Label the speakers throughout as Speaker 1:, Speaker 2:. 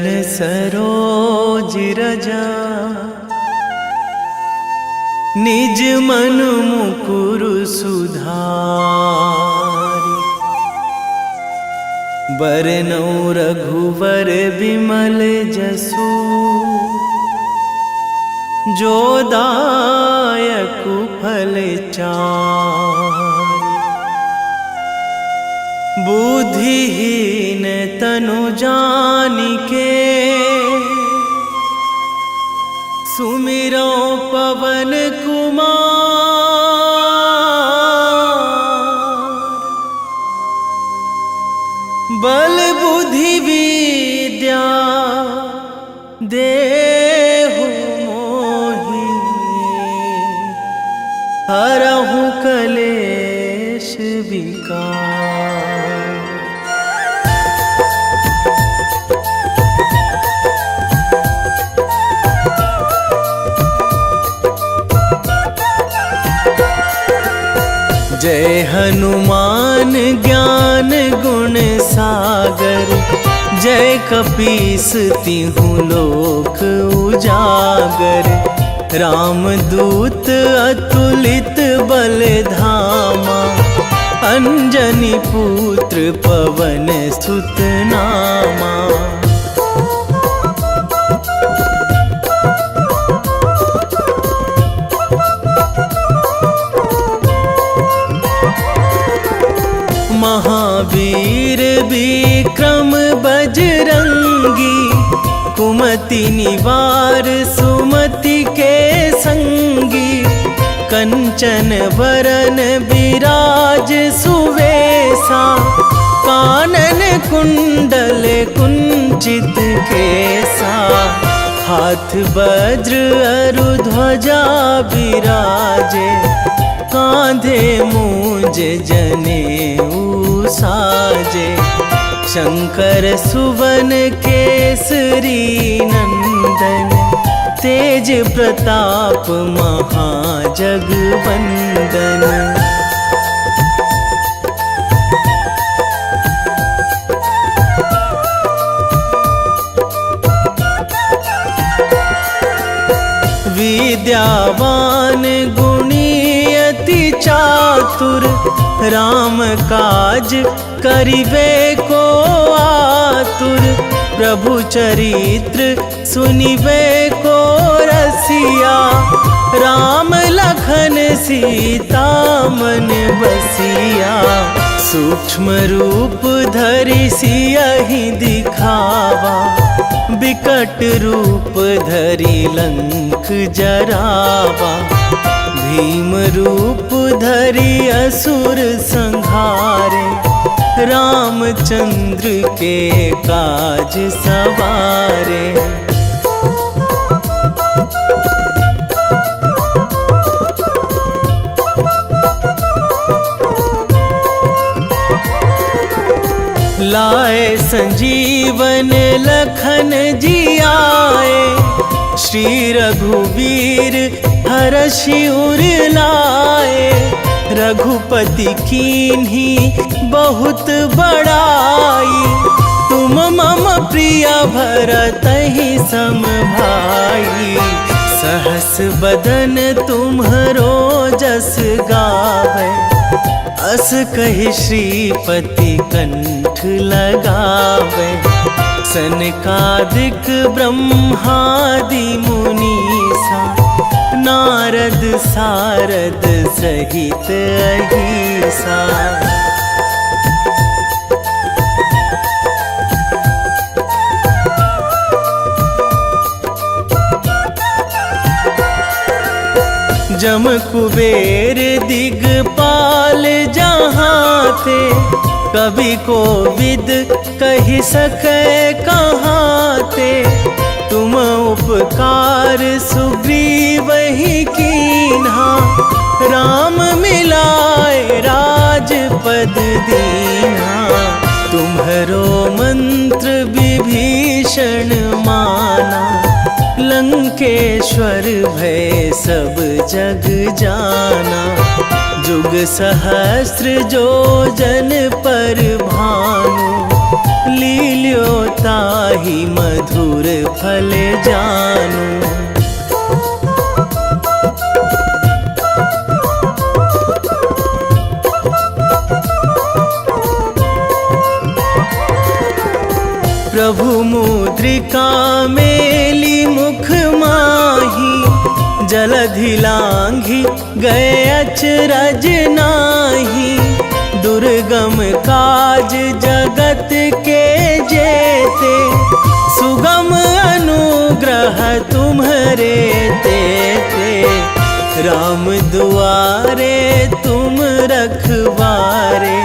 Speaker 1: चरण सरोज रजा, निज मन मुकुर सुधारि। बरनौ रघुवर विमल जसु, जो दायक फल चारि। बुद्धिहीन तनु जानिके, सुमिरो पवन कुमार। बल बुद्धि विद्या देहु मोहि, हरहु कलेश विकार। जय हनुमान ज्ञान गुण सागर, जय कपीस तिहु लोक उजागर। रामदूत अतुलित बल धामा, अंजनी पुत्र पवन सुत नामा। महावीर विक्रम बजरंगी, कुमति निवार सुमति के संगी। कंचन वरन विराज सुवेशा, कानन कुंडल कुंचित केसा। हाथ वज्र अरु ध्वजा बिराजे, कांधे मूंज जनेऊ साजे। शंकर सुवन केसरी नंदन, तेज प्रताप महाजगवंदन। विद्यावान गुणी अति चातुर, राम काज करिबे को आतुर। प्रभु चरित्र सुनिबे को रसिया, राम लखन सीता मन बसिया। सूक्ष्म रूप धरि सियहि दिखावा, बिकट रूप धरि लंक जरावा। भीम रूप धरि असुर संहारे, रामचंद्र के काज सवारे। लाए संजीवन लखन जियाए, श्री रघुवीर हरषि उर लाए। रघुपति कीन्ही बहुत बड़ाई, तुम मम प्रिय भरतहि सम भाई। सहस बदन तुम्हरो जस गावै, अस कहि श्रीपति कंठ लगावै। सनकादिक ब्रह्मादि मुनीसा, नारद सारद सहित अहिसा। जम कुबेर दिगपाल जहाँ थे, कवि कोविद कहि सकै कहाँ ते। तुम उपकार सुग्रीवहि कीन्हा, राम मिलाए राजपद दीन्हा। तुम्हरो मंत्र विभीषण माना, लंकेश्वर भय सब जग जाना। जुग सहस्र जो जन पर भानु, लील्यो ताहि मधुर फल जानू। प्रभु मुद्रिका मेली मुख माही, जलधि लांघी गए अचरज नाही। दुर्गम काज जगत के जेते, सुगम अनुग्रह तुम्हरे तेते। राम दुआरे तुम रखवारे,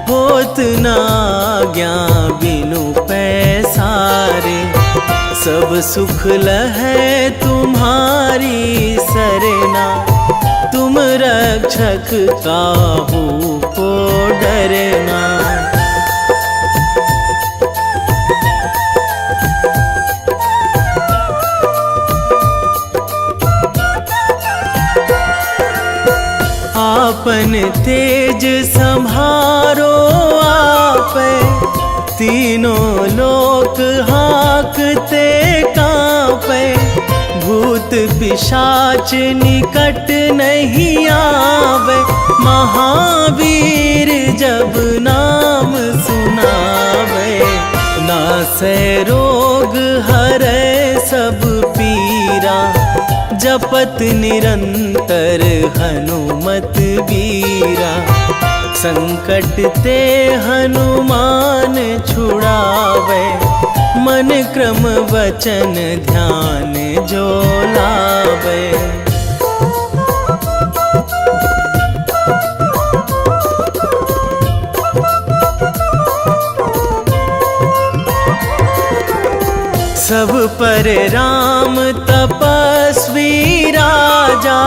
Speaker 1: होत ना आज्ञा बिनु पैसारे। सब सुख लहै तुम्हारी सरना, तुम रक्षक काहू को डरना। आपन तेज संभारो आपे, तीनों लोक हाकते कांपे। भूत पिशाच निकट नहीं आवे, महावीर जब नाम सुनावे। नासै रोग हरै सब पीरा, जपत निरंतर हनुमत वीरा। संकट ते हनुमान छुड़ावे, मन क्रम वचन ध्यान जो लावे। सब पर राम तपस्वी राजा,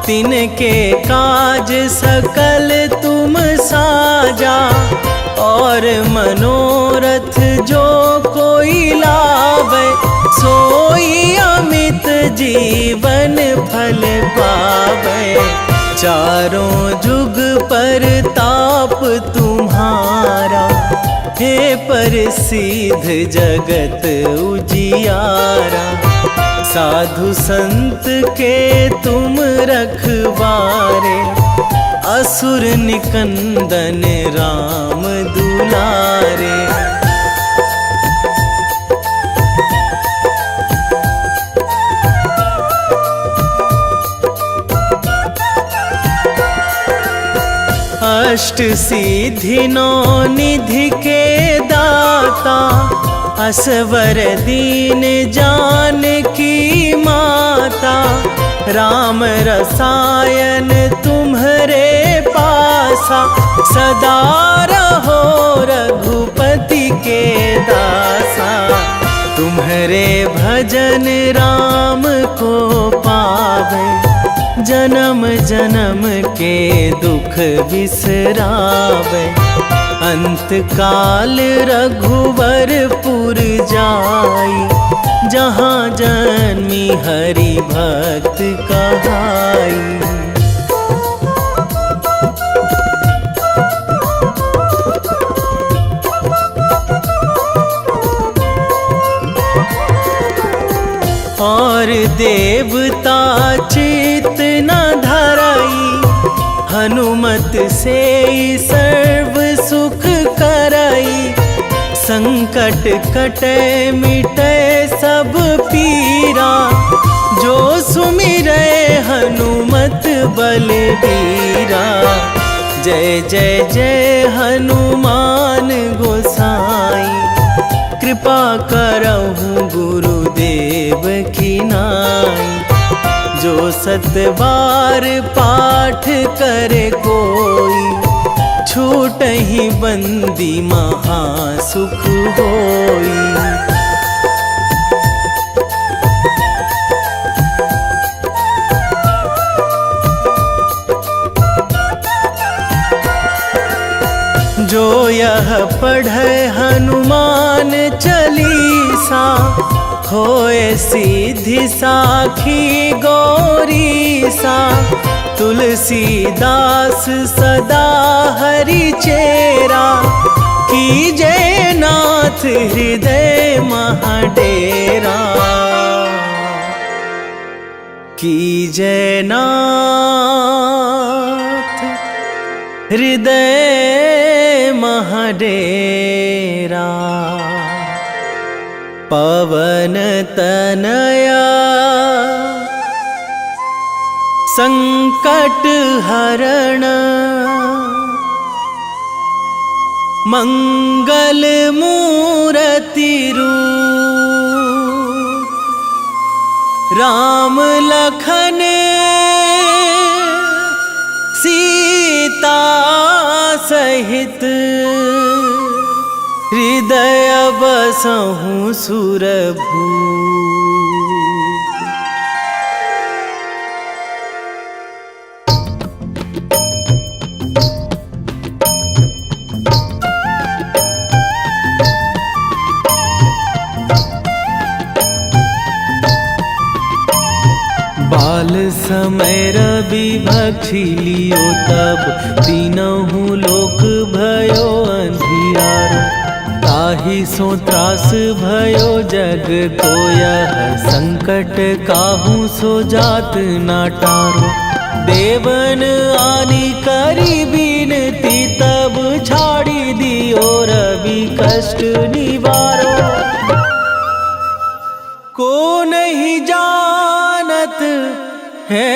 Speaker 1: तिनके काज सकल तुम साजा। और मनोरथ जो कोई लावे, सोई अमित जीवन फल पावे। चारों जुग पर ताप तुम्हारा, हे प्रसिद्ध जगत उजियारा। साधु संत के तुम रखवारे, असुर निकंदन राम दुलारे। अष्ट सिद्धि नौ निधि के दाता, असवर दीन जानकी माता। राम रसायन तुम्हरे पासा, सदा रहो रघुपति के दासा। तुम्हरे भजन राम को पावे, जन्म जन्म के दुख बिसरावे। अंत काल रघुवरपुर जाई, जहाँ जन्मी हरि भक्त कहाई। और देवता चित न धराई, हनुमत से सर्व सुख कराई। संकट कटे मिटे सब पीरा, जो सुमिरै हनुमत बलबीरा। जय जय जय हनुमान गोसाई, कृपा करहु गुरुदेव की नाई। जो सतबार पाठ करे कोई, छूटहि बंदी महासुख होई। जो यह पढ़े हनुमान चालीसा, होए सीधी साखी गौरीसा। तुलसीदास सदा हरि चेरा, कीजे नाथ हृदय महाडेरा, कीजे नाथ हृदय महाडेरा। पवन तनया संकट हरण, मंगल मूर्ति रूप, राम लखन सीता सहित, हृदय बसहु सुरभूप। बाल समय रवि भक्षी लियो तब, तीनहु लोक भयो अंधियारो। ताहि सो त्रास भयो जग को यह, संकट काहू सो जात ना टारो। देवन आनी करी बिनती तब, छाड़ी दियो रवि कष्ट निवारो। को नहीं जानत है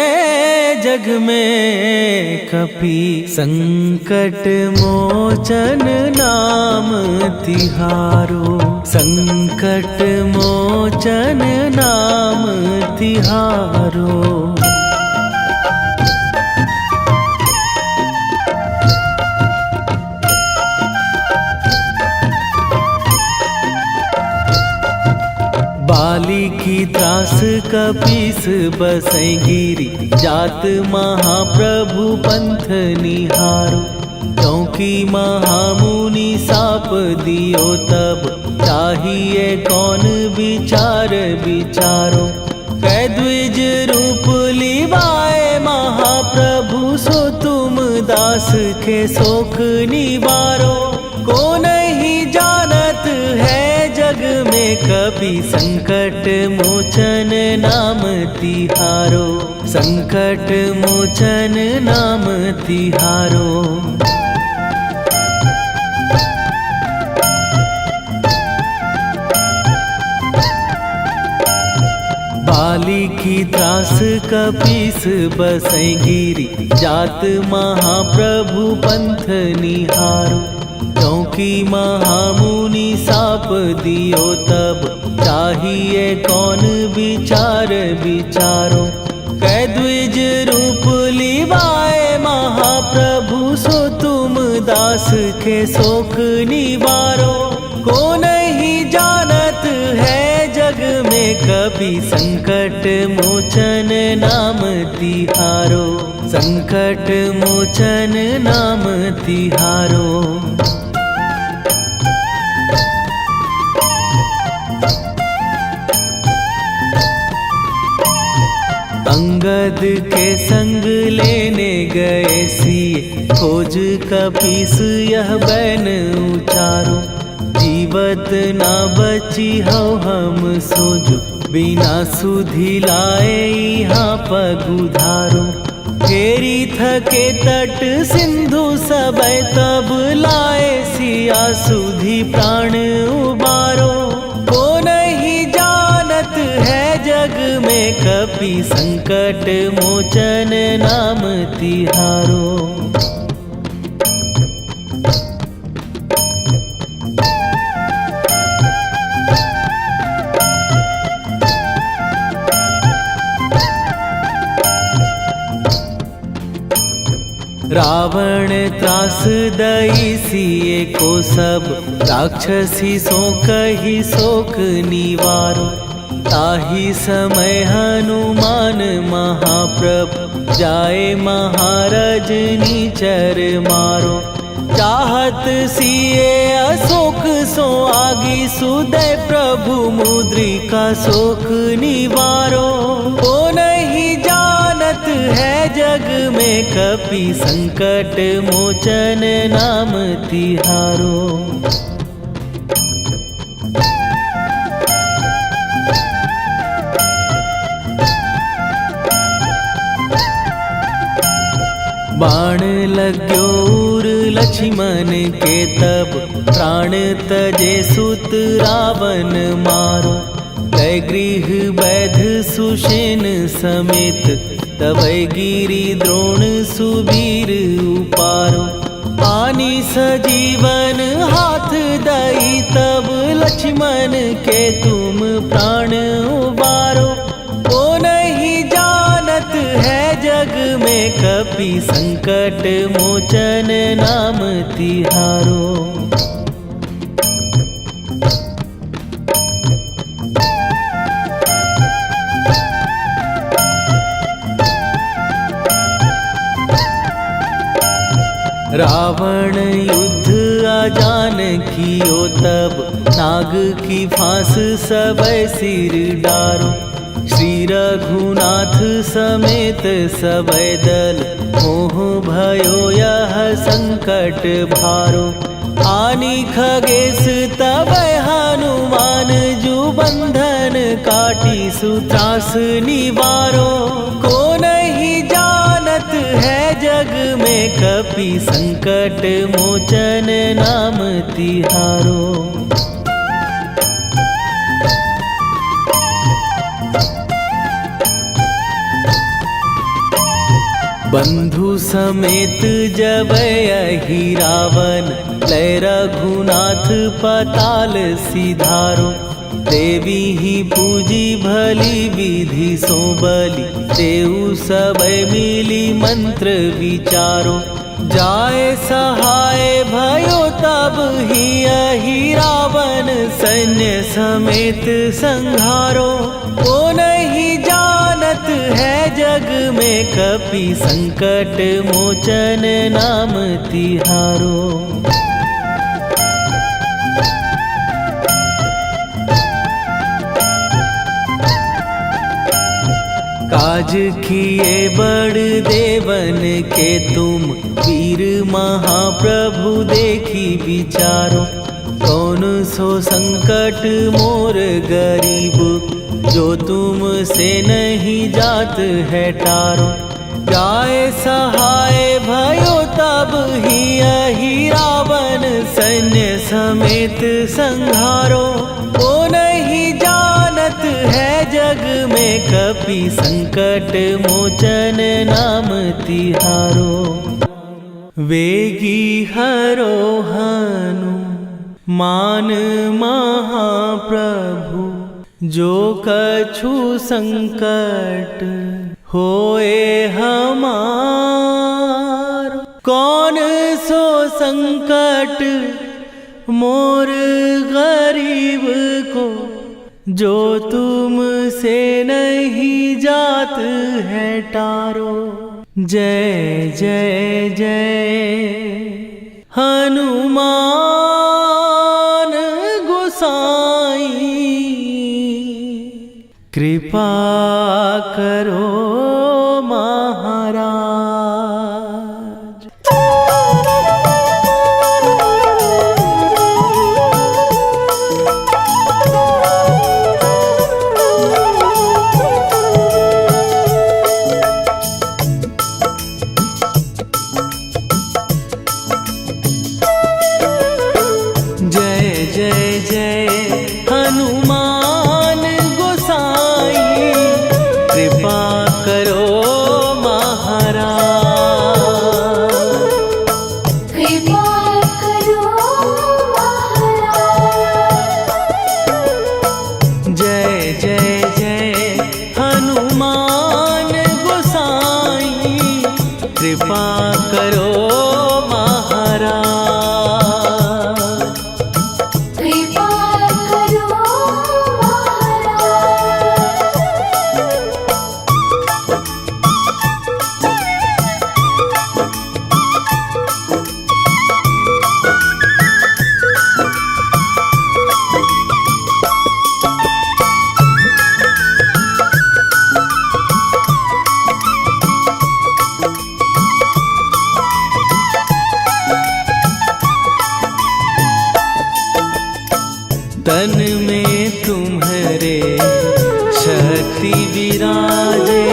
Speaker 1: जग में कपि, संकट मोचन नाम तिहारो। संकट मोचन नाम तिहारो। बाली की त्रास कपीस बसै गिरी, जात महाप्रभु पंथ निहारो। क्योंकि महामुनि साप दियो तब, चाहिए कौन विचार विचारो। कै द्विज रूप लिवाए महाप्रभु, सो तुम दास के शोक निवारो। को नहीं जानत है जग में कपि, संकट मोचन नाम तिहारो। संकट मोचन नाम तिहारो। बाली की त्रास कपीस बसै गिरी, जात महाप्रभु पंथ निहारो। क्योंकि महामुनि साप दियो तब, चाहिए कौन विचार विचारो। कै द्विज रूप लिवाए महाप्रभु, सो तुम दास के शोक निवारो। को नहीं जानत है जग में कपि, संकट मोचन नाम तिहारो। संकट मोचन नाम तिहारो। अंगद के संग लेने गए सिए, खोज कपीस यह बैन उचारो। जीवत ना बची हो हम सोजो, बिना सुधि लाए यहाँ पगुधारो। फेरी थके तट सिंधु सबय तब, लाए सिया सुधि प्राण उबारो। को नहीं जानत है जग में कपि, संकट मोचन नाम तिहारो। रावण त्रास दई सिए को सब, राक्षसी सो कही शोक निवारो। ताहि समय हनुमान महाप्रभु, जाए महाराज नीचर मारो। चाहत सिए अशोक सो आगी, सुदय प्रभु मुद्रिका शोक निवारो। को नहीं जानत है जग में कपि संकट मोचन नाम तिहारो। बाण लाग्यो उर लक्ष्मण के तब प्राण तजे सुत रावण मारो। कै गृह वैध सुषेण समेत तबै गिरि द्रोण सुबीर उपारो। आनी सजीवन हाथ दई तब लक्ष्मण के तुम प्राण उबारो। ओ नहीं जानत है जग में कपि संकट मोचन नाम तिहारो। रावण युद्ध आजान कियो तब नाग की फांस सबै सिर डारो। श्री रघुनाथ समेत सबै दल मोह भयो यह संकट भारो। आनी खगेश तबै हनुमान जु बंधन काटी सुत्रास निवारो। को नहीं जानत है जग में कपि संकट मोचन नाम तिहारो। बंधु समेत जबै अहि रावण लै रघुनाथ पताल सिधारो। देवी ही पूजी भली विधि सो बलि तेउ सबै मिली मंत्र विचारो। जाए सहाय भयो तब ही अहि रावण सैन्य समेत संहारो। ओ नहीं जानत है जग में कपि संकट मोचन नाम तिहारो। काज किए बड़ देवन के तुम वीर महाप्रभु देखी विचारो। कौन सो संकट मोर गरीब जो तुम से नहीं जात है टारो। जाए सहाय भयो तब ही अहि रावण सैन्य समेत संहारो। ओ नहीं जानत है जग में कपि संकट मोचन नाम तिहारो। वेगी हरो हनु मान महाप्रभु जो कछु संकट होए हमार। कौन सो संकट मोर गरीब को जो तुम से नहीं जात है टारो। जय जय जय हनुमान गोसाई कृपा करो महाराज। कृपा कर तन में तुम्हारे शक्ति विराजे,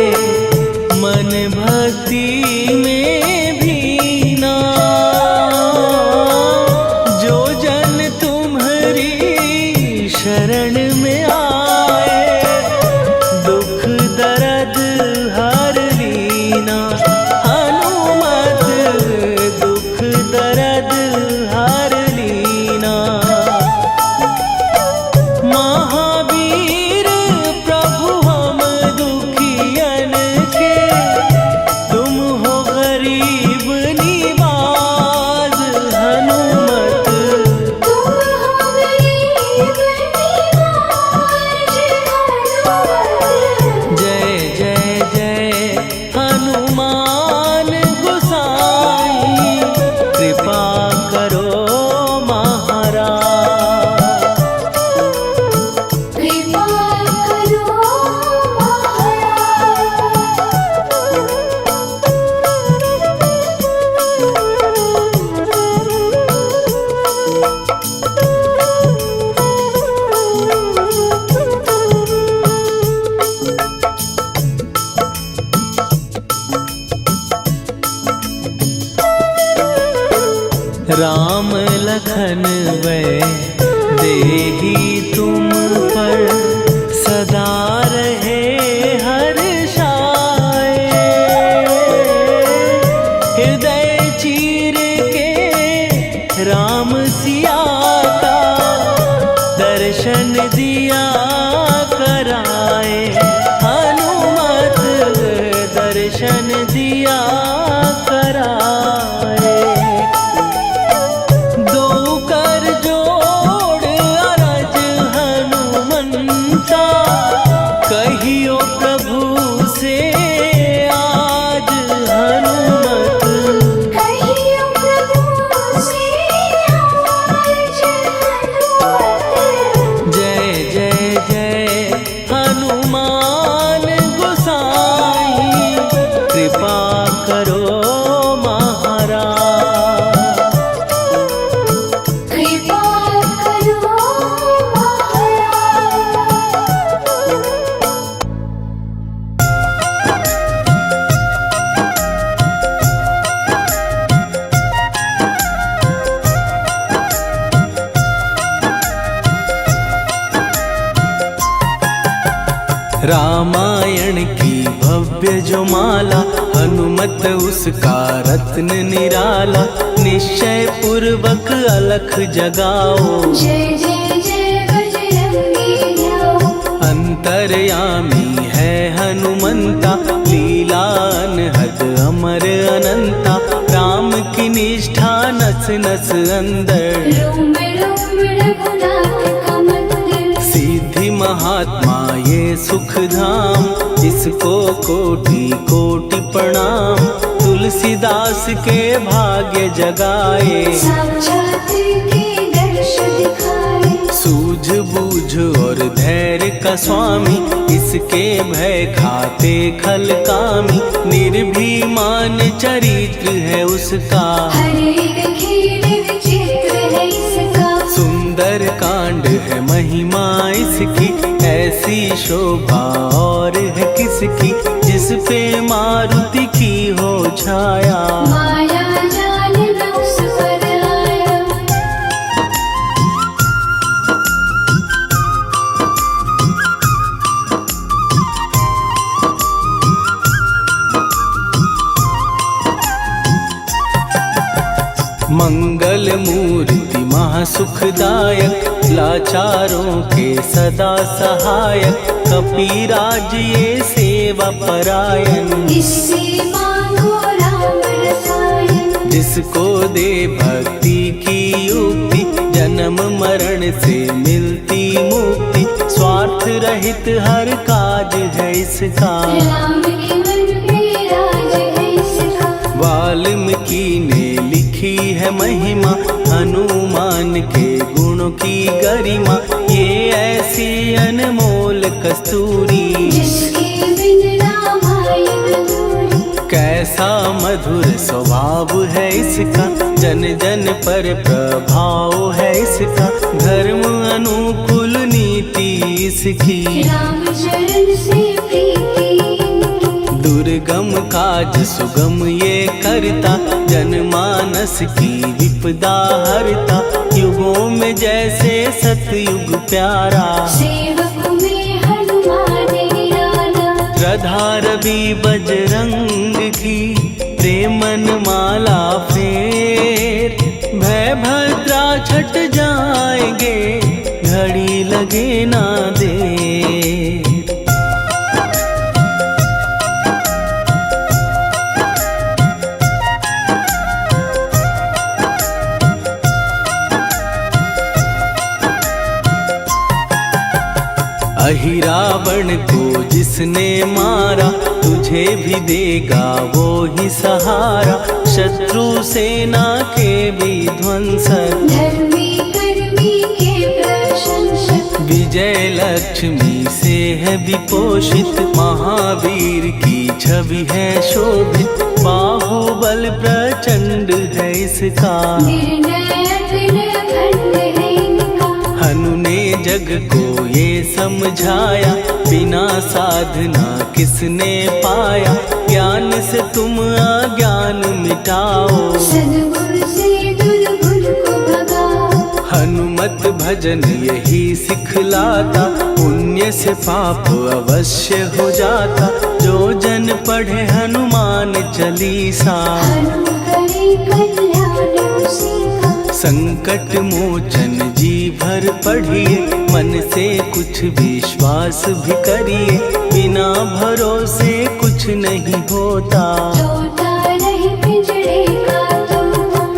Speaker 1: मन भक्ति में भीना। जो जन तुम्हारी शरण में आए, दुख दर्द हर लीना। हनुमत दुख दर्द हर लीना। महावीर प्रभु हम दुखियन के, तुम हो गरीब निवाज। हनुमत
Speaker 2: तुम हो गरीब निवाज।
Speaker 1: जय जय जय हनुमान गोसाई, कृपा करो महाराज।
Speaker 2: कृपा करो
Speaker 1: राम लखन वै देही तुम पर, सदा रहे हर्षाए। हृदय चीर के राम सिया का, दर्शन दिया कराए। हनुमत दर्शन दिया कराए। दो कर जोड़ अरज हनुमंता, कहियो प्रभु से आज। हनुमत
Speaker 2: कहियो प्रभु से आज। हनुमत
Speaker 1: जय जय जय हनुमान गोसाई, कृपा करो महाराज।
Speaker 2: कृपा करो महाराज।
Speaker 1: रामायण की भव्य जो माला, हनुमत उसका रत्न निराला। निश्चय पूर्वक अलख जगाओ,
Speaker 2: जय जय जय बजरंगी ध्याओ।
Speaker 1: अंतर्यामी है हनुमंता, लीला अनहद अमर अनंता। राम की निष्ठा नस नस अंदर,
Speaker 2: रोम रोम रघुनाथ का मंदिर।
Speaker 1: सिद्धि महात्मा ये सुख धाम, इसको कोटि कोटि प्रणाम। तुलसीदास के भाग्य जगाए,
Speaker 2: साक्षात के दर्श दिखाए।
Speaker 1: सूझ बूझ और धैर्य का स्वामी, इसके भय खाते खल कामी। निर्भीमान चरित्र है उसका,
Speaker 2: हर एक खेल विचित्र है इसका।
Speaker 1: सुंदर कांड है महिमा इसकी। ऐसी शोभा और है किसकी, जिस पे मारुति की हो छाया।
Speaker 2: माया जाल न उस पर आया।
Speaker 1: मंगल मूर्ति महासुखदायक, लाचारों के सदा सहायक। कपीराज ये सेवा परायण,
Speaker 2: इससे मांगो राम रसायन।
Speaker 1: जिसको दे भक्ति की युक्ति, जन्म मरण से मिलती मुक्ति। स्वार्थ रहित हर काज है इसका,
Speaker 2: राम के मन पे राज है इसका।
Speaker 1: वाल्मीकि ने लिखी है महिमा, हनुमान के गुणों की गरिमा। ये ऐसी अनमोल कस्तूरी,
Speaker 2: जिसके बिन रामायण अधूरी।
Speaker 1: कैसा मधुर स्वभाव है इसका, जन जन पर प्रभाव है इसका। धर्म अनुकूल नीति इसकी,
Speaker 2: राम चरण से प्रीति इनकी।
Speaker 1: दुर्गम काज सुगम ये करता, जनमानस की विपदा हरता। युगों में जैसे सतयुग प्यारा,
Speaker 2: सेवक में हनुमान निराला।
Speaker 1: श्रद्धा रवि बजरंग की, प्रेमन माला फेर। भय भद्रा छट जाएंगे, घड़ी लगे ना देर। अहि रावण को जिसने मारा, तुझे भी देगा वो ही सहारा। शत्रु सेना के विध्वंसक,
Speaker 2: धर्मी कर्मी के प्रशंसक।
Speaker 1: विजय लक्ष्मी से है विपोषित, महावीर की छवि है शोभित। बाहुबल प्रचंड है इसका,
Speaker 2: निर्णय अखंड है इनका।
Speaker 1: हनु ने जग को ये समझाया, बिना साधना किसने पाया। ज्ञान से तुम अज्ञान मिटाओ,
Speaker 2: सद्गुरु से दुर्गुण को भगाओ।
Speaker 1: हनुमत भजन यही सिखलाता, पुण्य से पाप अवश्य हो जाता। जो जन पढ़े हनुमान चालीसा,
Speaker 2: हनु करे कल्याण उसी का।
Speaker 1: संकट मोचन जी भर पढ़िए, मन से कुछ विश्वास भी करिए। बिना भरोसे कुछ नहीं होता,
Speaker 2: तोता रहे पिंजड़े का तोता।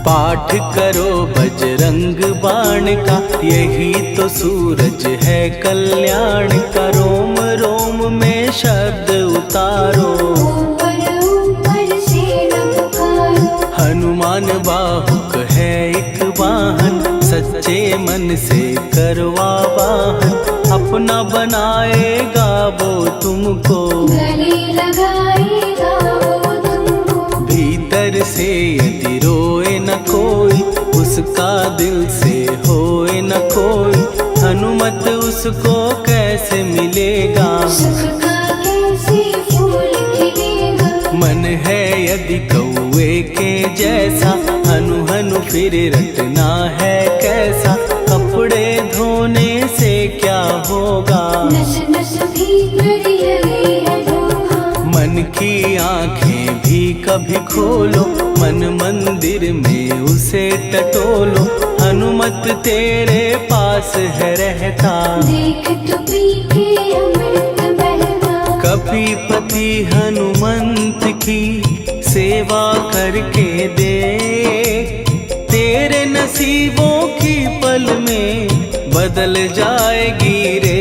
Speaker 1: पाठ करो बजरंग बाण का, यही तो सूरज है कल्याण का। रोम रोम में शब्द उतारो,
Speaker 2: ऊपर ऊपर से न पुकारो।
Speaker 1: हनुमान बाहुक है एक वाहन, सच्चे मन से करवा वाहन। अपना बनाएगा वो तुमको,
Speaker 2: गले लगाएगा वो तुमको।
Speaker 1: भीतर से यदि रोए न कोई, उसका दिल से होए न कोई। हनुमत उसको कैसे मिलेगा,
Speaker 2: सुख का कैसे फूल खिलेगा।
Speaker 1: मन है यदि कौए के जैसा, हनु हनु फिर रटना है कैसा। कपड़े धोने से क्या होगा,
Speaker 2: नस नस भीतर यही है धोखा।
Speaker 1: मन की आंखें भी कभी खोलो, मन मंदिर में उसे टटोलो। हनुमत तेरे पास है रहता,
Speaker 2: देख तो पी के अमृत बहता।
Speaker 1: कपीपति हनुमंत की सेवा करके देख। तेरे नसीबों की पल में बदल जाएगी रे।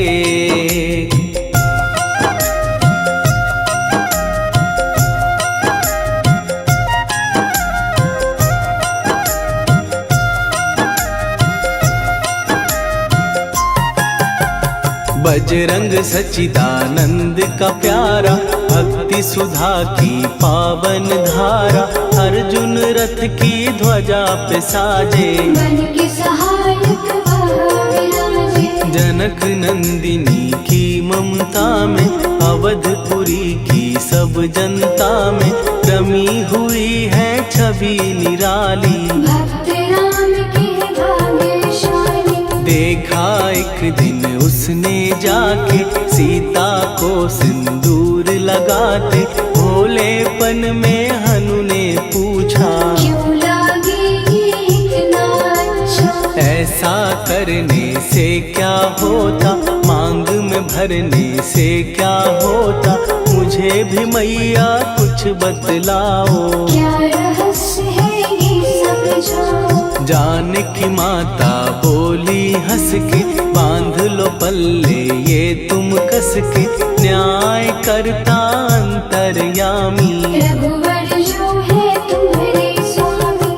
Speaker 1: बजरंग सच्चिदानंद का प्यारा, भक्ति सुधा की पावन धारा। अर्जुन रथ की ध्वजा पे साजे,
Speaker 2: मन के सहायक वह विराजे।
Speaker 1: जनक नंदिनी की ममता में, अवधपुरी की सब जनता में। रमी हुई है छवि निराली,
Speaker 2: भक्त राम के भाग्यशाली।
Speaker 1: देखा एक दिन उसने जाके, सीता को सिंदूर लगाते। भोलेपन में हनु ने पूछा,
Speaker 2: क्यों लागे ये इतना अच्छा।
Speaker 1: ऐसा करने से क्या होता, मांग में भरने से क्या होता। मुझे भी मैया कुछ बतलाओ,
Speaker 2: क्या रहस्य है ये समझाओ।
Speaker 1: जानकी माता बोली हंस के, बांध लो पल्ले ये तुम कस के। न्याय करता अंतर्यामी,
Speaker 2: रघुवर जो है तुम्हारे स्वामी।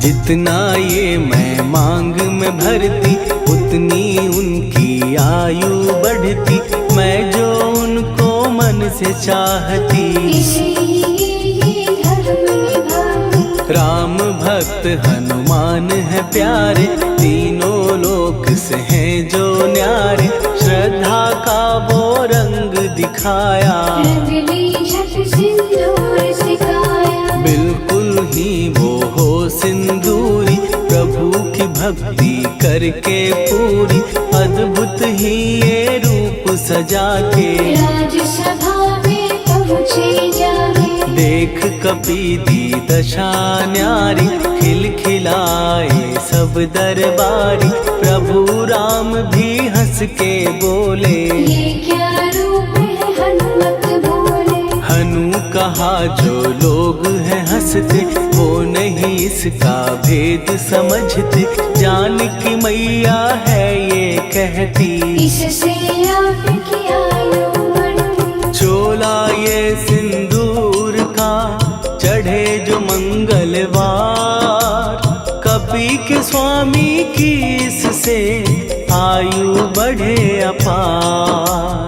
Speaker 1: जितना ये मैं मांग में भरती उतनी उनकी आयु बढ़ती। मैं जो उनको मन से चाहती
Speaker 2: इसलिए धर्म निभाती।
Speaker 1: राम भक्त हनुमान है प्यारे, तीनों लोक से हैं जो न्यारे। श्रद्धा का वो रंग दिखाया,
Speaker 2: रंग ली झट सिंदूर सिखाया।
Speaker 1: बिल्कुल ही वो हो सिंदूरी, प्रभु की भक्ति करके पूरी। अद्भुत ही ये रूप सजा के
Speaker 2: राजसभा में पहुँचे जाके।
Speaker 1: देख कपीदी दशा न्यारी, खिलखिलाए सब दरबारी। प्रभु राम भी हंस के बोले,
Speaker 2: ये क्या रूप है हनुमत बोले।
Speaker 1: हनु कहा जो लोग हैं हंसते, वो नहीं इसका भेद समझते। जान की मैया है ये कहती,
Speaker 2: इससे आपकी आयु बढ़ती।
Speaker 1: चोला ये सिंदूर का चढ़े जो मंगलवार। कपी के स्वामी की इससे आयु बढ़े अपार।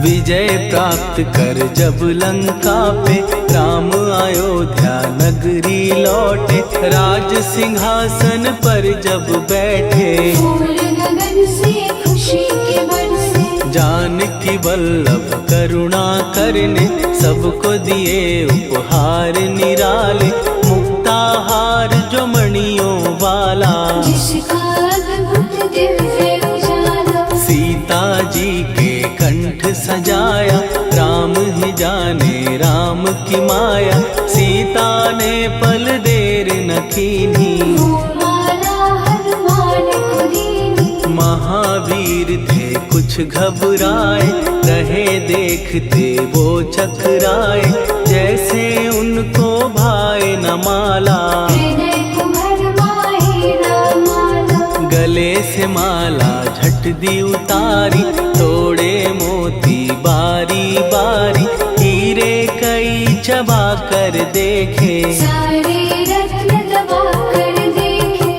Speaker 1: विजय प्राप्त कर जब लंका पे, राम अयोध्या नगरी लौटे। राज सिंहासन पर जब बैठे,
Speaker 2: फूल गगन से खुशी के बरसे।
Speaker 1: जानकी वल्लभ करुणा करने, सबको दिए उपहार निराले। मुक्ताहार जो मणियों वाला,
Speaker 2: जिसका अद्भुत दिव्य उजाला।
Speaker 1: सीता जी के कंठ सजाया, राम ही जाने राम की माया। सीता ने पल देर न कीन्ही,
Speaker 2: वो माला हनुमान को दीनी।
Speaker 1: महावीर थे कुछ घबराए, रहे देखते वो चकराए। जैसे उनको भाए न माला,
Speaker 2: हृदय को भरमाए न माला।
Speaker 1: गले से माला झट दी उतारी, तोड़े मोती बारी बारी। हीरे कई चबा कर देखे,
Speaker 2: सारे रत्न दबा कर देखे।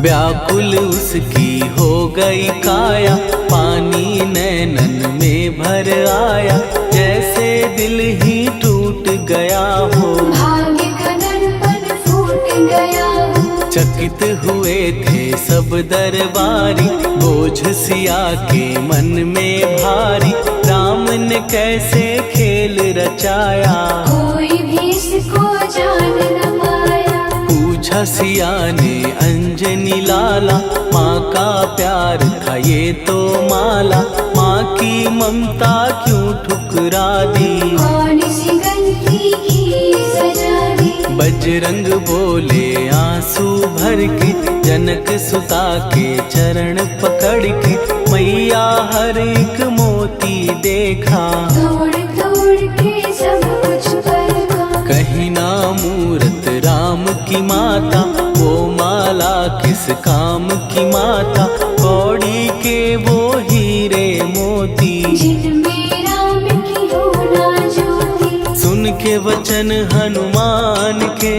Speaker 1: व्याकुल उसकी हो गई काया, पानी नैनन में भर आया। जैसे दिल ही टूट गया हो,
Speaker 2: भाग्य का दर्पण फूट गया हो।
Speaker 1: चकित हुए थे सब दरबारी, बोझ सिया के मन में भारी। राम ने कैसे खेल रचाया,
Speaker 2: कोई भी इसको जान न पाया।
Speaker 1: पूछा सिया ने अंजनी लाला, माँ का प्यार था ये तो माला। माँ की ममता क्यों ठुकरा दी,
Speaker 2: कौन सी गलती की सजा दी।
Speaker 1: बजरंग बोले आंसू भर के, जनक सुता के चरण पकड़ के। मैया हर एक मोती देखा,
Speaker 2: तोड़ तोड़ के सब कुछ परखा।
Speaker 1: कहीं ना मूरत राम की माता, वो माला किस काम की माता। कौड़ी के वो हीरे मोती,
Speaker 2: जिनमें राम की होना ज्योति।
Speaker 1: सुन के वचन हनुमान के,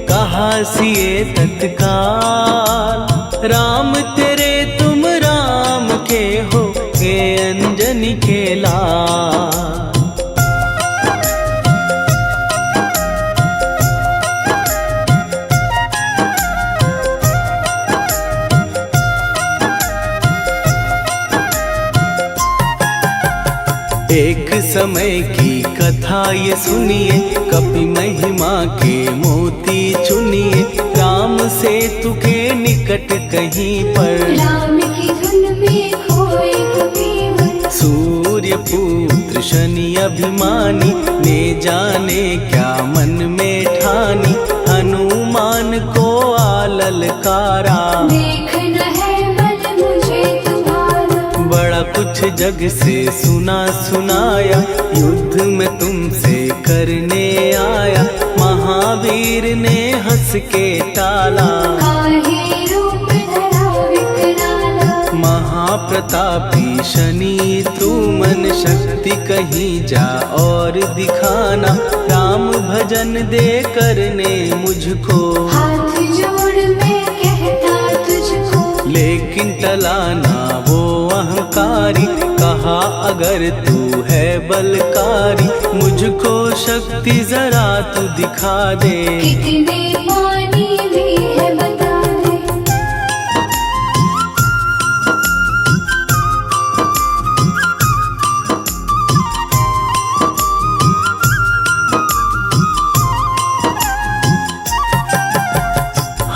Speaker 1: कहा सिए तत्काल। राम तेरे तुम राम के हो, ये अंजनी के लाल। एक समय की कथा ये सुनिए, कपि महिमा के मोती चुनिए। राम सेतु के निकट कहीं पर,
Speaker 2: राम की धुन में खोए कबीर।
Speaker 1: सूर्य पुत्र शनि अभिमानी, ने जाने क्या मन में ठानी। हनुमान को आ ललकारा,
Speaker 2: देखना है बल
Speaker 1: कुछ जग से सुना सुनाया, युद्ध में तुमसे करने आया। महावीर ने हंस के टाला,
Speaker 2: काहे रूप धरा विकराला।
Speaker 1: महाप्रतापी शनि तू मन शक्ति कहीं जा और दिखाना। राम भजन दे करने मुझको,
Speaker 2: हाथ जोड़ मैं कहता तुझको।
Speaker 1: लेकिन टला ना वो अहंकारी, कहा अगर तू है बलकारी, मुझको शक्ति जरा तू दिखा दे।
Speaker 2: कितने पानी भी है बता दे।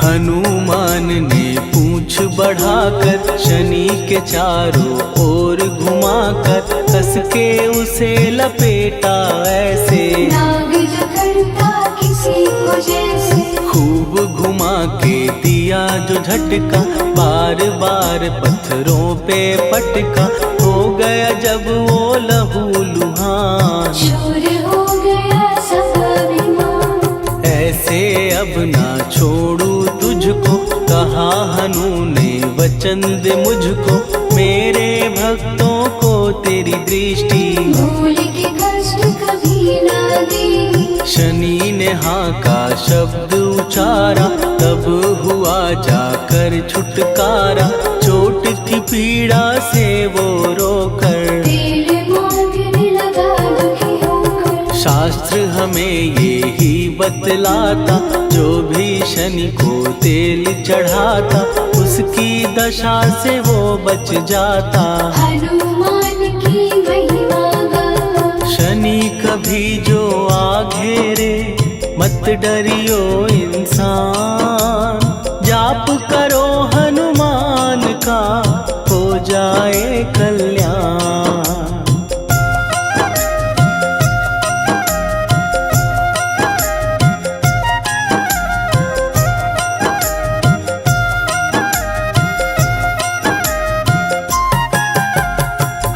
Speaker 1: हनुमान ने पूंछ बढ़ाकर शनि के चारों ओर घुमाकर, कस के उसे लपेटा ऐसे।
Speaker 2: नाग जो करता किसी को जैसे,
Speaker 1: खूब घुमा के दिया जो झटका, बार बार पत्थरों पे पटका। हो गया जब वो लहू लुहान,
Speaker 2: चूर हो गया सब अभिमान।
Speaker 1: ऐसे अब ना छोड़ू तुझको, कहा हनु ने वचन दे मुझको। मेरे भक्तों को तेरी दृष्टि,
Speaker 2: भूल के कष्ट कभी ना दी।
Speaker 1: शनि ने हाँ का शब्द उचारा, तब हुआ जाकर छुटकारा। चोट की पीड़ा से वो रोकर,
Speaker 2: तेल मांगने लगा दुखी होकर।
Speaker 1: शास्त्र हमें ये ही बतलाता, जो भी शनि को तेल चढ़ाता, उसकी दशा से वो बच जाता।
Speaker 2: हनुमान की महिमा गाता,
Speaker 1: शनि कभी जो आ घेरे, मत डरियो इंसान। जाप करो हनुमान का, हो जाए कल्याण।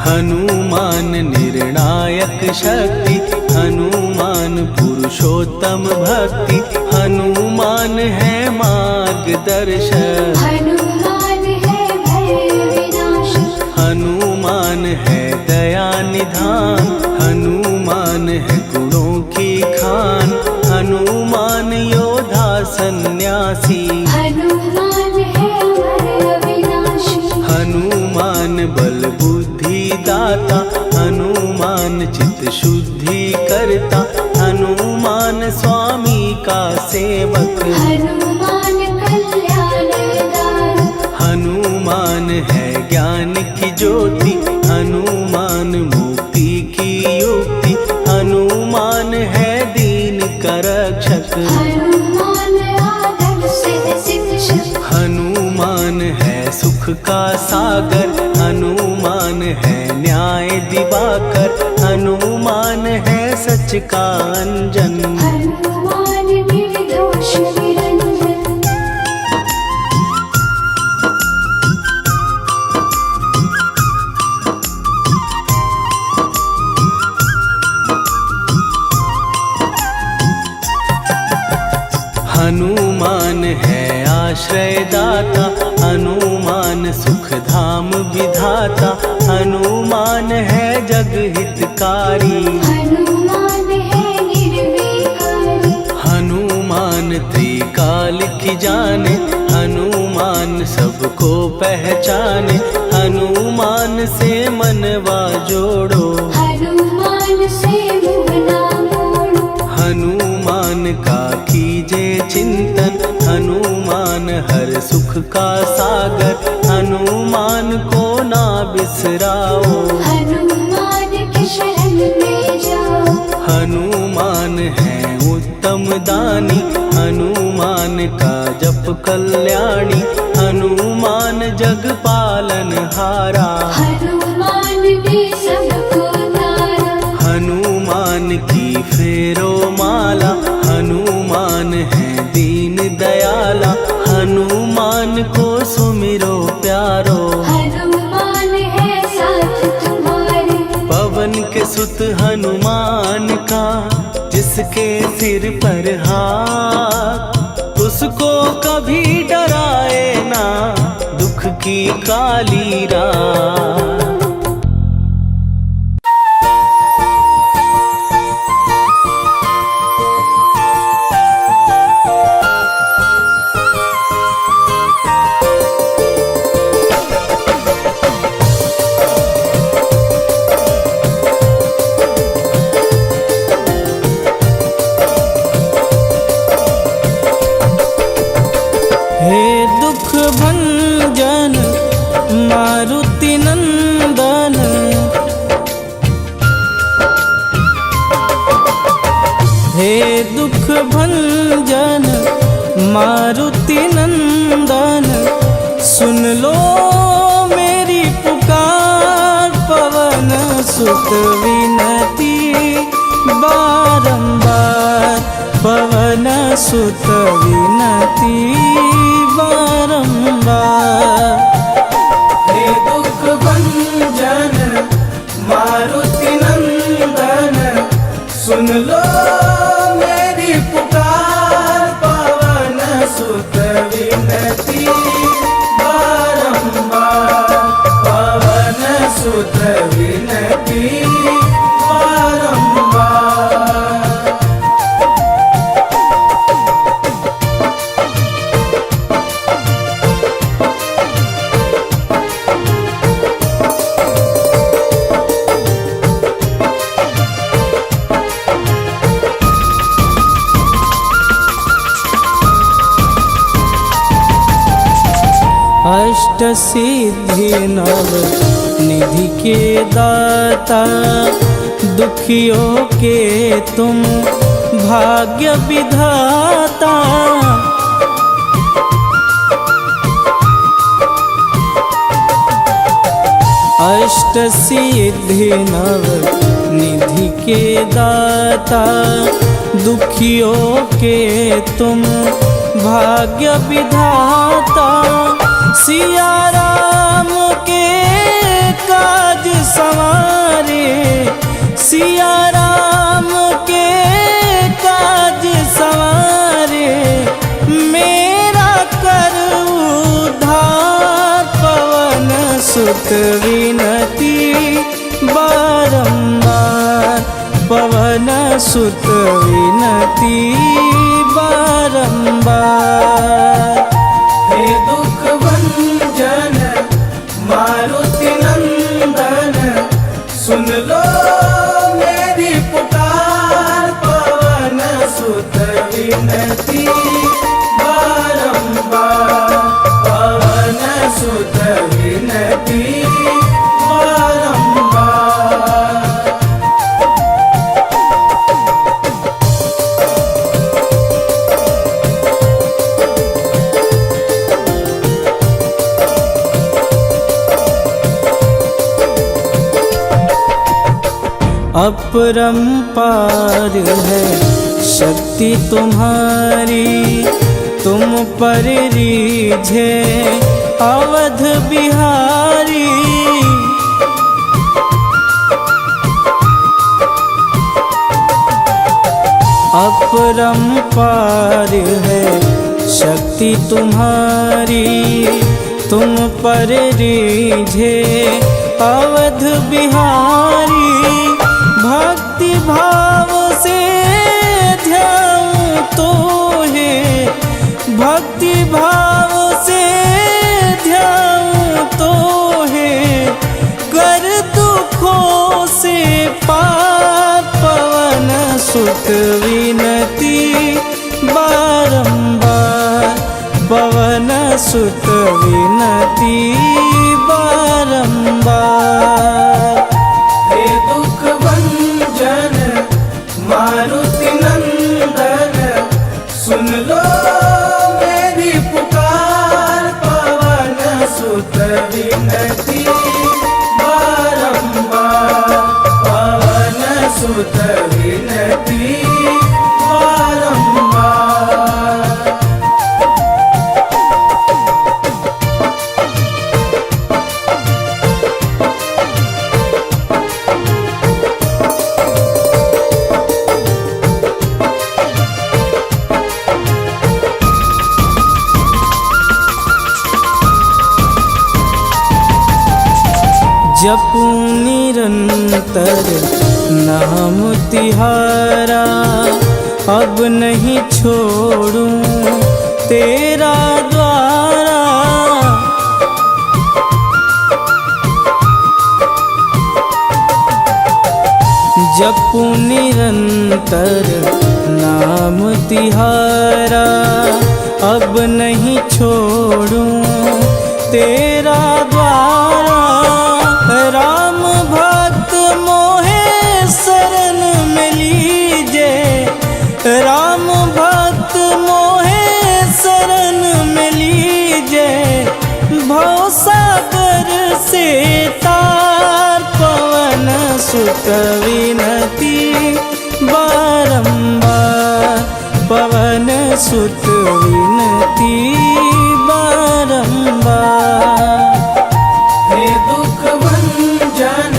Speaker 1: हनुमान निर्णायक शक्ति, हनुमान पुरुषोत्तम भक्ति। हनुमान है मार्गदर्शक,
Speaker 2: हनुमान है भय विनाशक।
Speaker 1: हनुमान है दया निधान, हनुमान है गुणों की खान। हनुमान योद्धा सन्यासी,
Speaker 2: हनुमान है भय विनाशी।
Speaker 1: हनुमान बल बुद्धि दाता, हनुमान चित्त शुद्धि करता। हनुमान स्वामी का सेवक,
Speaker 2: हनुमान कल्याणदान।
Speaker 1: हनुमान है ज्ञान की ज्योति, हनुमान मुक्ति की युक्ति। हनुमान है दीन का रक्षक,
Speaker 2: हनुमान आदर से शिक्षक।
Speaker 1: हनुमान है सुख का सागर, हनुमान है न्याय दिवाकर। हनुमान है सच का अंजन,
Speaker 2: हनुमान निर्दोष निरंजन।
Speaker 1: हनुमान है आश्रय दाता, हनुमान सुख धाम विधाता। हनुमान है जग हितकारी,
Speaker 2: हनुमान है निर्विकारी।
Speaker 1: हनुमान त्रिकाल की जाने, हनुमान सबको पहचाने। हनुमान से मनवा जोड़ो,
Speaker 2: हनुमान से मुँह ना मोड़ो।
Speaker 1: हनुमान का कीजे चिंतन, हनुमान हर सुख का सागर। हनुमान को ना बिसराओ,
Speaker 2: हनुमान की शरण में जाओ।
Speaker 1: हनुमान है उत्तम दानी, हनुमान का जप कल्याणी। हनुमान जग पालन हारा,
Speaker 2: हनुमान ने सबको तारा।
Speaker 1: हनुमान की फेरो माला, हनुमान है दीन दयाला। हनुमान को सुमिरो प्यारो,
Speaker 2: हनुमान है साथ
Speaker 1: हनुमान का, जिसके सिर पर हाथ, उसको कभी डराए ना दुख की काली रात।
Speaker 3: हे दुख भंजन मारुति नंदन, हे दुख भंजन मारुति नंदन, सुन लो मेरी पुकार, पवन सुत विनती बारंबार, पवन सुत विनती बारंबार। हे दुख भंजन मारुति नंदन, सुन लो मेरी पुकार, पवन सुत विनती बारंबार, पवन सुत विनती बारंबार। अष्ट सिद्धि नव निधि के दाता, दुखियों के तुम भाग्य विधाता। अष्ट सिद्धि नव निधि के दाता, दुखियों के तुम भाग्य विधाता। सिया राम के काज संवारे, सिया राम के काज संवारे, मेरा कर उद्धार, पवन सुत विनती बारंबार, पवन सुत विनती बारंबार। हे दुख भंजन मारुति नंदन, सुन लो मेरी पुकार, पवन सुत विनती बारंबार, पवन सुत विनती बारंबार। अपरंपार है शक्ति तुम्हारी, तुम पर रीझे अवध बिहारी। अपरंपार है शक्ति तुम्हारी, तुम पर रीझे अवध बिहारी। भक्ति भाव से ध्याऊं तो है, भक्ति भाव से ध्याऊं तो है, कर दुखों से पार, पवन सुत विनती बारंबार, पवन सुत विनती बारंबार। हे दुख भंजन मारुति नंदन, सुन लो मेरी पुकार, पवन सुत विनती बारंबार, पवन सुत विनती बारंबार।
Speaker 1: जपू निरंतर नाम तिहारा, अब नहीं छोड़ूं तेरा द्वारा। जपू निरंतर नाम तिहारा, अब नहीं छोड़ूं तेरा द्वारा। राम भक्त मोहे शरण में लीजे, राम भक्त मोहे शरण में लीजे। भव सागर से तार पवन सुत विनती बारंबार, पवन सुत विनती बारंबार।
Speaker 3: हे दुख भंजन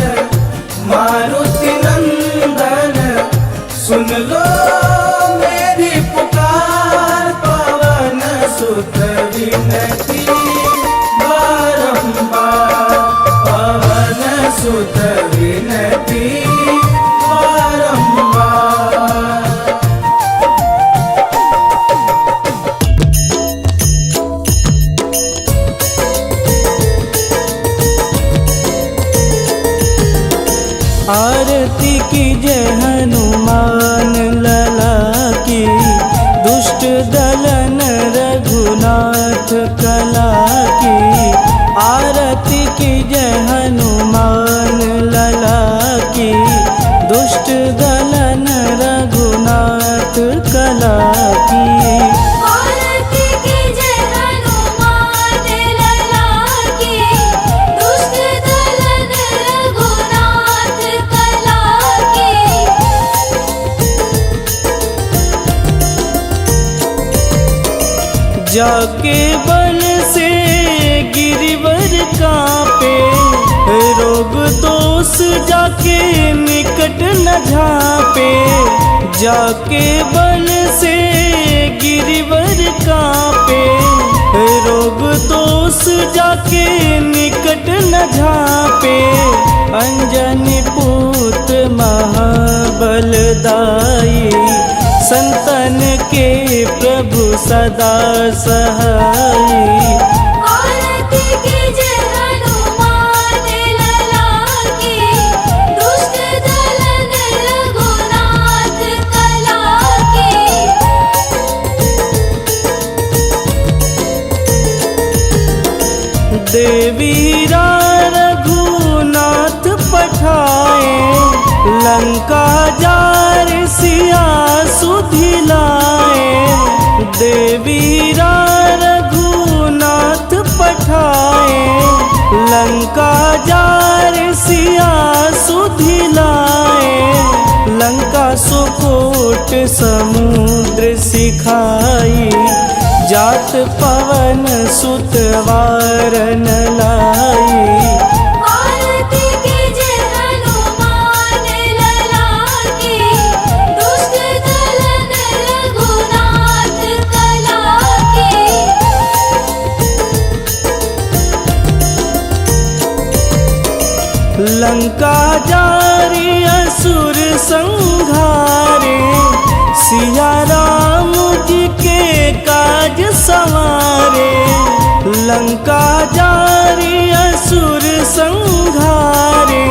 Speaker 3: मारुति नंदन, सुन लो मेरी पुकार। पवन सुत विनती बारंबार, पवन सुत विनती बारंबार।
Speaker 1: आरती की जय हनुमान लला की, दुष्ट दलन रघुनाथ कला की। आरती की जय हनुमान लला की, दुष्ट दलन रघुनाथ कला की।
Speaker 2: आरती की जय हनुमान लला की, दुष्ट दलन रघुनाथ कला की।
Speaker 1: जाके बन से गिरिवर कांपे, रोग दोष जाके निकट न झांपे। जाके बन से गिरिवर कांपे, रोग दोष जाके निकट न झांपे। अंजनी पुत्र महाबलदाई, संतन के प्रभु सदा सहाई।
Speaker 2: आरती की जय हनुमान लला की, दुष्ट दलन रघुनाथ कला की।
Speaker 1: देवी रघुनाथ पठाए, लंका जार सिया सुधिलाए। देवी रघुनाथ पठाए, लंका जार सिया सुधिलाए। लंका सुकोट समुद्र सिखाई, जात पवन सुत वारन लाई।
Speaker 2: आरती की जय हनुमान लला की, दुष्ट दलन रघुनाथ कला की।
Speaker 1: लंका जारी असुर संघारे, सिया राम जी के काज संवारे। लंका जारी असुर संघारे,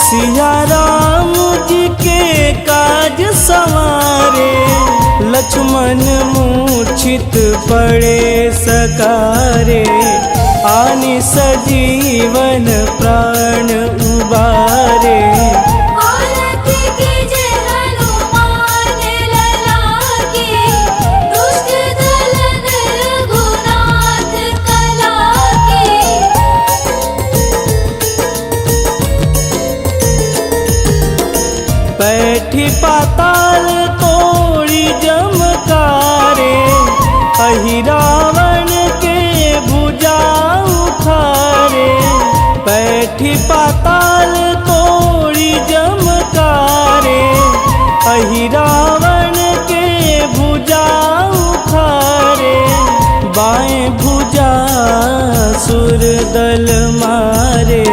Speaker 1: सिया राम जी के काज संवारे। लक्ष्मण मूर्छित पड़े सकारे, आनि सजीवन प्राण उबारे।
Speaker 2: आरती की जय हनुमान लला की, दुष्ट दलन रघुनाथ कला की।
Speaker 1: बैठी पाताल तोड़ी जमकारे, अहि रावण के भुजा उखारे। बैठी पाताल तोड़ी जमकारे, अहि रावण के भुजा उखारे। बाएं भुजा सुर दल मारे,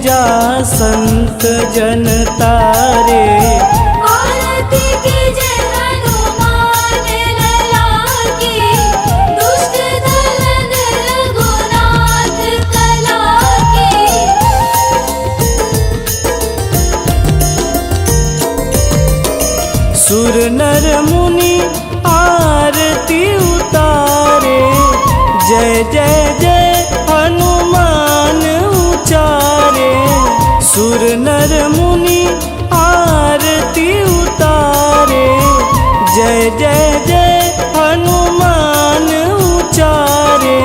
Speaker 1: पूजा संत जन तारे।
Speaker 2: आरती कीजे हनुमान लला की, दुष्ट दलन रघुनाथ कला की।
Speaker 1: सुर नर मुनि आरती उतारे, जय जय जय हनुमान उचारे। सुर नर मुनि आरती उतारे, जय जय जय हनुमान उचारे।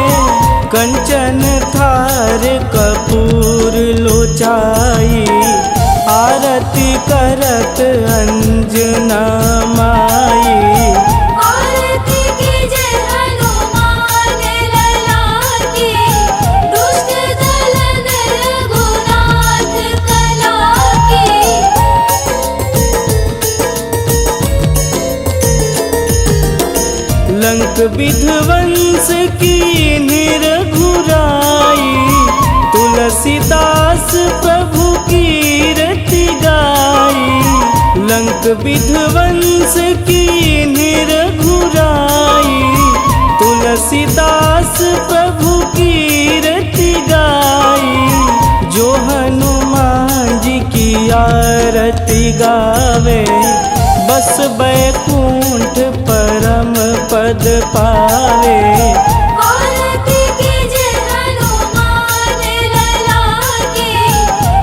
Speaker 1: कंचन थार कपूर लोचाई, आरती करत अंजना माई।
Speaker 2: आरती कीजे हनुमान लला की, दुष्ट दलन रघुनाथ कला की।
Speaker 1: लंक विध्वंस की निरघुराई, तुलसीदास प्रभु कीरति गाई। लंक विध्वंस की निरघुराई, तुलसीदास प्रभु कीरति गाई। जो हनुमान जी की आरती गावे, बस बैकुंठ परम पद पावे।
Speaker 2: आरती कीजे हनुमान लला की,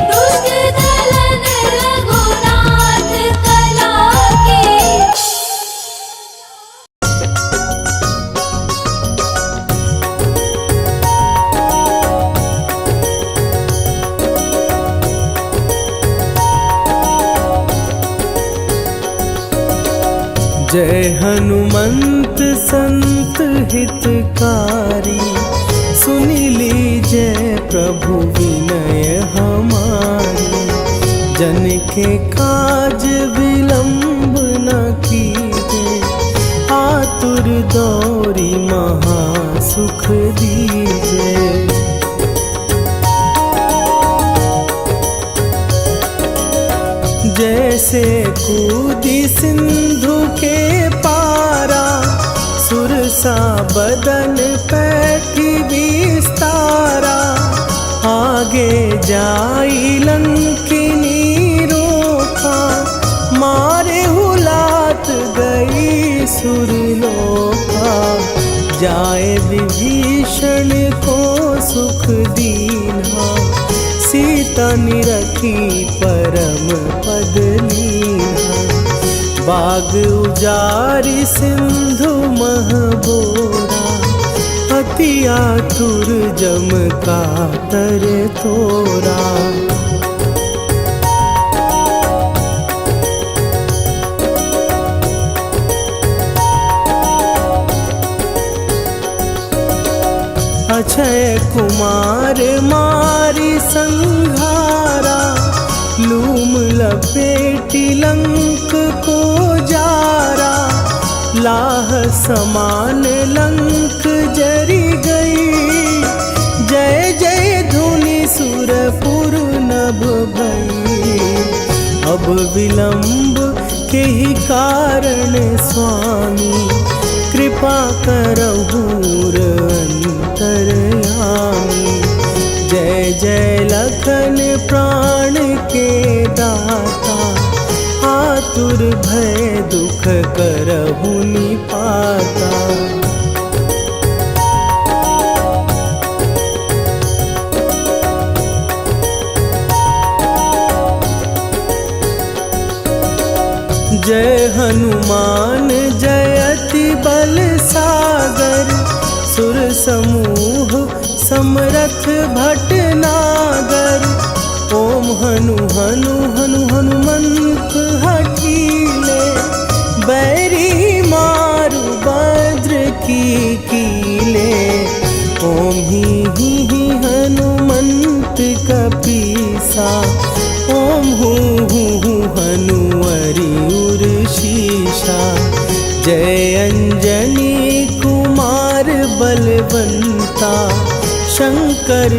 Speaker 2: दुष्ट दलन रघुनाथ कला की।
Speaker 1: जय हनुमंत संत हितकारी, सुनि लीजय प्रभु विनय हमारी। जन के काज विलंब न कीजे, आतुर दौरी महा सुख दीजे। जैसे कूदी सिंधु के पारा, सुरसा बदन पैठी विस्तारा। आगे जाई लंकिनी रोका, मारे हुलात गई सुरलोका। जाए विभीषण को सुख दीन्हा, सीता निरखी परम पद लीन्हा। बाग उजारि सिंधु महबोरा, अति आतुर जम कातर तोरा। अक्षय कुमार मारी संघारा, लूम लपेटी लंक को जारा। लाह समान लंक जरी गई, जय जय धुनि सुरपुर नभ भई। अब विलंब के ही कारण स्वामी, कृपा करहु अंतरयामी। जय जय लखन प्राण के दाता, आतुर भय दुख करहु निपाता। जय हनुमान जयति बल सागर, सुर समूह समरथ भटनागर। ओम हनु हनु हनु हनुमंत हठीले, बैरी मारु भद्र की कीले। ओम ही हनुमंत कपीसा, ओम हूँ हनुवरि उर्शीषा। जय अंजनी कुमार बलवंता, शंकर